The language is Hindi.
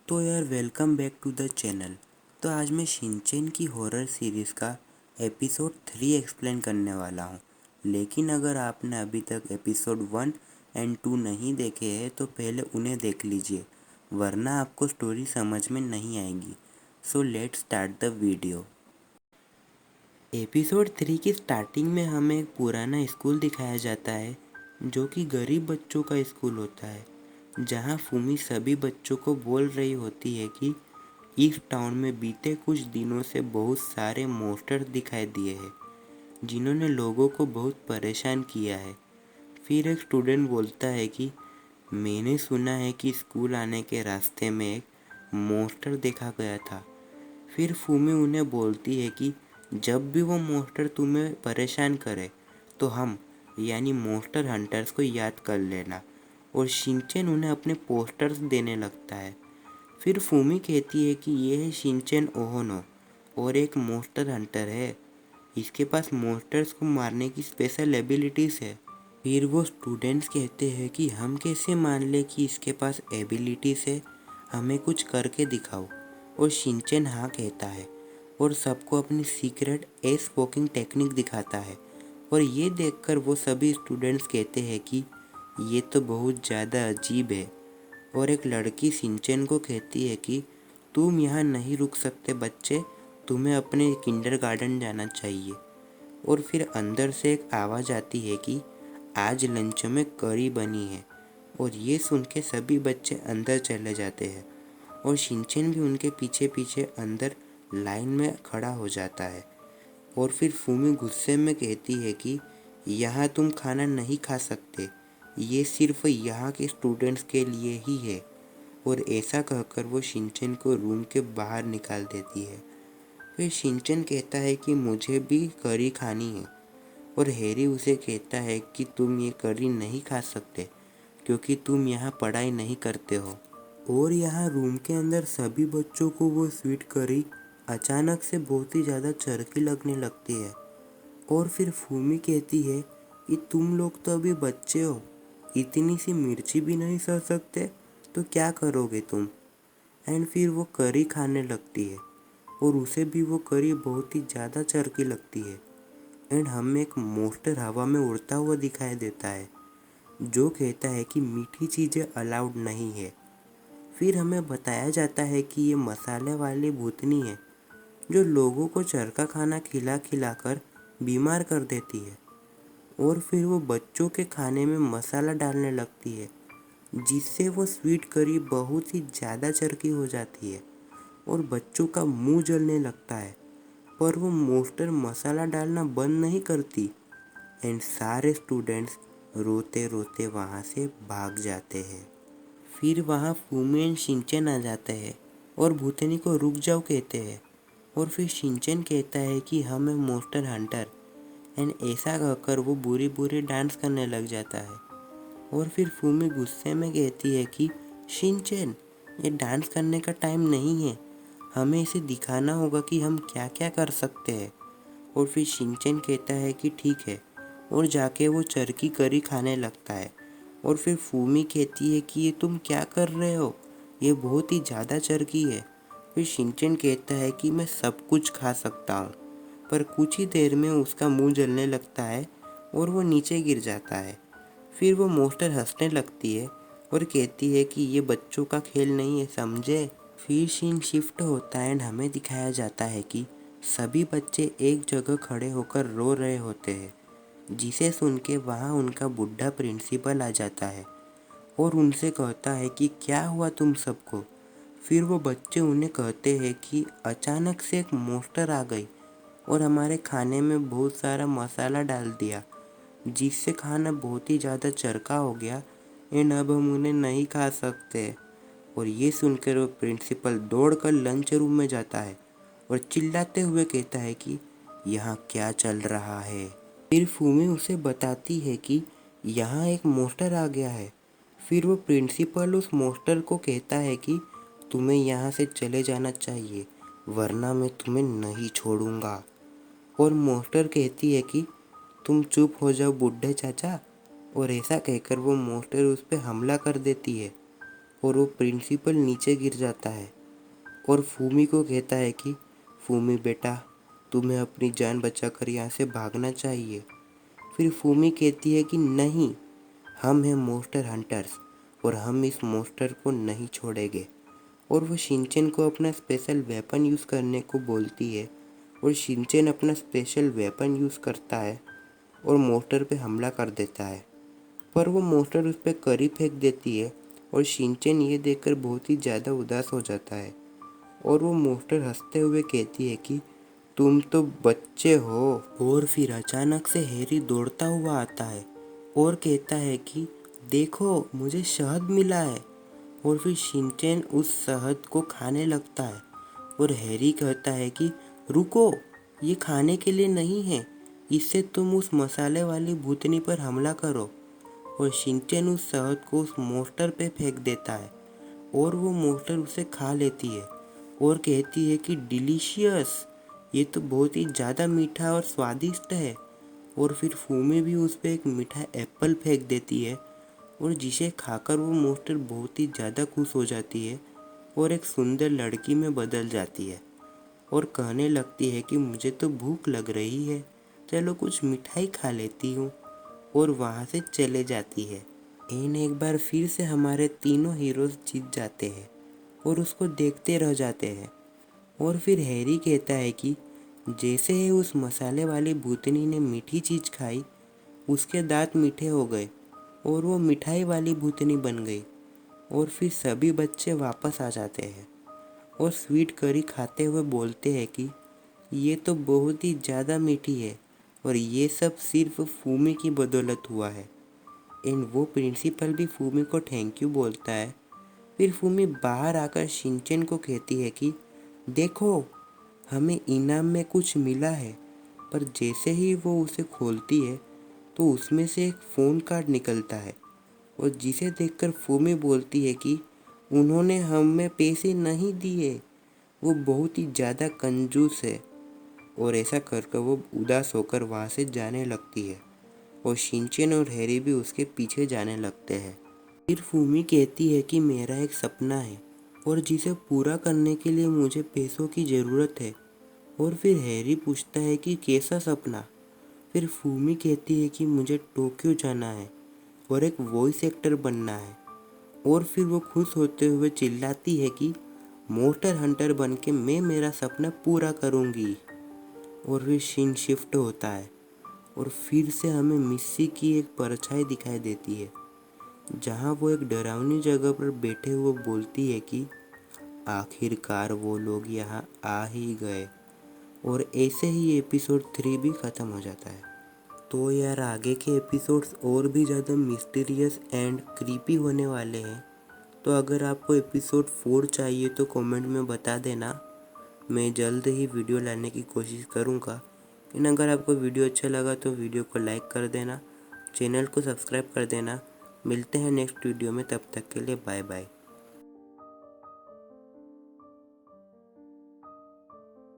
तो यार welcome back to the channel. तो आज मैं शिनचैन की हॉरर सीरीज़ का एपिसोड 3 एक्सप्लेन करने वाला हूँ। लेकिन अगर आपने अभी तक एपिसोड 1 एंड 2 नहीं देखे हैं तो पहले उन्हें देख लीजिए, वरना आपको स्टोरी समझ में नहीं आएगी। So let's start the video. Episode 3 की स्टार्टिंग में हमें एक पुराना स्कूल दिखाया जाता है जो कि गरीब बच्चों का स्कूल होता है, जहां फूमी सभी बच्चों को बोल रही होती है कि इस टाउन में बीते कुछ दिनों से बहुत सारे मॉन्स्टर दिखाई दिए हैं जिन्होंने लोगों को बहुत परेशान किया है। फिर एक स्टूडेंट बोलता है कि मैंने सुना है कि स्कूल आने के रास्ते में एक मॉन्स्टर देखा गया था। फिर फूमी उन्हें बोलती है कि जब भी वो मॉन्स्टर तुम्हें परेशान करे तो हम यानी मॉन्स्टर हंटर्स को याद कर लेना, और शिनचैन उन्हें अपने पोस्टर्स देने लगता है। फिर फूमी कहती है कि ये है शिनचैन ओहोनो और एक मॉन्स्टर हंटर है, इसके पास मॉन्स्टर्स को मारने की स्पेशल एबिलिटीज़ है। फिर वो स्टूडेंट्स कहते हैं कि हम कैसे मान ले कि इसके पास एबिलिटीज़ है, हमें कुछ करके दिखाओ। और शिनचैन हाँ कहता है और सबको अपनी सीक्रेट एस वॉकिंग टेक्निक दिखाता है। और ये देखकर वो सभी स्टूडेंट्स कहते हैं कि ये तो बहुत ज़्यादा अजीब है। और एक लड़की शिनचैन को कहती है कि तुम यहाँ नहीं रुक सकते बच्चे, तुम्हें अपने किंडरगार्टन जाना चाहिए। और फिर अंदर से एक आवाज़ आती है कि आज लंच में करी बनी है। और ये सुन के सभी बच्चे अंदर चले जाते हैं और शिनचैन भी उनके पीछे पीछे अंदर लाइन में खड़ा हो जाता है। और फिर फूमी गुस्से में कहती है कि यहाँ तुम खाना नहीं खा सकते, ये सिर्फ यहाँ के स्टूडेंट्स के लिए ही है। और ऐसा कहकर वो शिनचैन को रूम के बाहर निकाल देती है। फिर शिनचैन कहता है कि मुझे भी करी खानी है, और हैरी उसे कहता है कि तुम ये करी नहीं खा सकते क्योंकि तुम यहाँ पढ़ाई नहीं करते हो। और यहाँ रूम के अंदर सभी बच्चों को वो स्वीट करी अचानक से बहुत ही ज़्यादा चरखी लगने लगती है। और फिर फूमी कहती है कि तुम लोग तो अभी बच्चे हो, इतनी सी मिर्ची भी नहीं सह सकते, तो क्या करोगे तुम। एंड फिर वो करी खाने लगती है और उसे भी वो करी बहुत ही ज़्यादा चरखी लगती है। एंड हमें एक मॉन्स्टर हवा में उड़ता हुआ दिखाई देता है जो कहता है कि मीठी चीज़ें अलाउड नहीं है। फिर हमें बताया जाता है कि ये मसाले वाली भूतनी है जो लोगों को चरखा खाना खिला खिला कर बीमार कर देती है। और फिर वो बच्चों के खाने में मसाला डालने लगती है जिससे वो स्वीट करी बहुत ही ज़्यादा चरखी हो जाती है और बच्चों का मुंह जलने लगता है। पर वो मॉन्स्टर मसाला डालना बंद नहीं करती एंड सारे स्टूडेंट्स रोते रोते वहाँ से भाग जाते हैं। फिर वहाँ फूमी एंड शिनचैन आ जाते हैं और भूतनी को रुक जाओ कहते हैं। और फिर शिनचैन कहता है कि हम हैं मॉन्स्टर हंटर, एंड ऐसा कहकर वो बुरी बुरी डांस करने लग जाता है। और फिर फूमी गुस्से में कहती है कि शिनचैन, ये डांस करने का टाइम नहीं है, हमें इसे दिखाना होगा कि हम क्या क्या कर सकते हैं। और फिर शिनचैन कहता है कि ठीक है, और जाके वो चरखी करी खाने लगता है। और फिर फूमी कहती है कि ये तुम क्या कर रहे हो, ये बहुत ही ज़्यादा चरखी है। फिर शिनचैन कहता है कि मैं सब कुछ खा सकता हूँ, पर कुछ ही देर में उसका मुंह जलने लगता है और वो नीचे गिर जाता है। फिर वो मॉन्स्टर हंसने लगती है और कहती है कि ये बच्चों का खेल नहीं है, समझे। फिर सीन शिफ्ट होता है एंड हमें दिखाया जाता है कि सभी बच्चे एक जगह खड़े होकर रो रहे होते हैं, जिसे सुन के वहाँ उनका बुढ़ा प्रिंसिपल आ जाता है और उनसे कहता है कि क्या हुआ तुम सबको। फिर वो बच्चे उन्हें कहते हैं कि अचानक से एक मॉन्स्टर आ गई और हमारे खाने में बहुत सारा मसाला डाल दिया, जिससे खाना बहुत ही ज़्यादा चरका हो गया एंड अब हम उन्हें नहीं खा सकते। और ये सुनकर वो प्रिंसिपल दौड़कर लंच रूम में जाता है और चिल्लाते हुए कहता है कि यहाँ क्या चल रहा है। फिर फूमी उसे बताती है कि यहाँ एक मॉन्स्टर आ गया है। फिर वो प्रिंसिपल उस मॉन्स्टर को कहता है कि तुम्हें यहाँ से चले जाना चाहिए, वरना मैं तुम्हें नहीं छोड़ूंगा। और मॉन्स्टर कहती है कि तुम चुप हो जाओ बूढ़े चाचा। और ऐसा कहकर वो मॉन्स्टर उस पर हमला कर देती है और वो प्रिंसिपल नीचे गिर जाता है और फूमी को कहता है कि फूमी बेटा, तुम्हें अपनी जान बचाकर यहाँ से भागना चाहिए। फिर फूमी कहती है कि नहीं, हम हैं मॉन्स्टर हंटर्स और हम इस मॉन्स्टर को नहीं छोड़ेंगे। और वो शिनचैन को अपना स्पेशल वेपन यूज़ करने को बोलती है और शिनचैन अपना स्पेशल वेपन यूज़ करता है और मॉन्स्टर पे हमला कर देता है। पर वो मॉन्स्टर उस पर करी फेंक देती है और शिनचैन ये देखकर बहुत ही ज़्यादा उदास हो जाता है और वो मॉन्स्टर हंसते हुए कहती है कि तुम तो बच्चे हो। और फिर अचानक से हैरी दौड़ता हुआ आता है और कहता है कि देखो, मुझे शहद मिला है। और फिर शिनचैन उस शहद को खाने लगता है और हैरी कहता है कि रुको, ये खाने के लिए नहीं है, इससे तुम उस मसाले वाली भूतनी पर हमला करो। और शिनचैन उस शहद को उस मॉन्स्टर पे फेंक देता है और वो मॉन्स्टर उसे खा लेती है और कहती है कि डिलीशियस, ये तो बहुत ही ज़्यादा मीठा और स्वादिष्ट है। और फिर फूमी भी उस पर एक मीठा एप्पल फेंक देती है और जिसे खाकर वो मॉन्स्टर बहुत ही ज़्यादा खुश हो जाती है और एक सुंदर लड़की में बदल जाती है और कहने लगती है कि मुझे तो भूख लग रही है, चलो कुछ मिठाई खा लेती हूँ। और वहाँ से चले जाती है। एक बार फिर से हमारे तीनों हीरोज जीत जाते हैं और उसको देखते रह जाते हैं। और फिर हैरी कहता है कि जैसे ही उस मसाले वाली भूतनी ने मीठी चीज़ खाई, उसके दांत मीठे हो गए और वो मिठाई वाली भूतनी बन गई। और फिर सभी बच्चे वापस आ जाते हैं और स्वीट करी खाते हुए बोलते हैं कि ये तो बहुत ही ज़्यादा मीठी है और ये सब सिर्फ फूमी की बदौलत हुआ है। एंड वो प्रिंसिपल भी फूमी को थैंक यू बोलता है। फिर फूमी बाहर आकर शिनचैन को कहती है कि देखो, हमें इनाम में कुछ मिला है। पर जैसे ही वो उसे खोलती है तो उसमें से एक फ़ोन कार्ड निकलता है और जिसे देखकर फूमी बोलती है कि उन्होंने हमें पैसे नहीं दिए, वो बहुत ही ज़्यादा कंजूस है। और ऐसा कर वो उदास होकर वहाँ से जाने लगती है और शिनचैन और हैरी भी उसके पीछे जाने लगते हैं। फिर फूमी कहती है कि मेरा एक सपना है और जिसे पूरा करने के लिए मुझे पैसों की ज़रूरत है। और फिर हैरी पूछता है कि कैसा सपना। फिर फूमी कहती है कि मुझे टोक्यो जाना है और एक वॉइस एक्टर बनना है। और फिर वो खुश होते हुए चिल्लाती है कि मॉन्स्टर हंटर बन के मैं मेरा सपना पूरा करूँगी। और फिर सीन शिफ्ट होता है और फिर से हमें मिस्सी की एक परछाई दिखाई देती है, जहाँ वो एक डरावनी जगह पर बैठे हुए बोलती है कि आखिरकार वो लोग यहाँ आ ही गए। और ऐसे ही एपिसोड 3 भी ख़त्म हो जाता है। तो यार, आगे के एपिसोड्स और भी ज़्यादा मिस्टीरियस एंड क्रीपी होने वाले हैं। तो अगर आपको एपिसोड 4 चाहिए तो कमेंट में बता देना, मैं जल्द ही वीडियो लाने की कोशिश करूँगा। लेकिन अगर आपको वीडियो अच्छा लगा तो वीडियो को लाइक कर देना, चैनल को सब्सक्राइब कर देना। मिलते हैं नेक्स्ट वीडियो में, तब तक के लिए बाय बाय।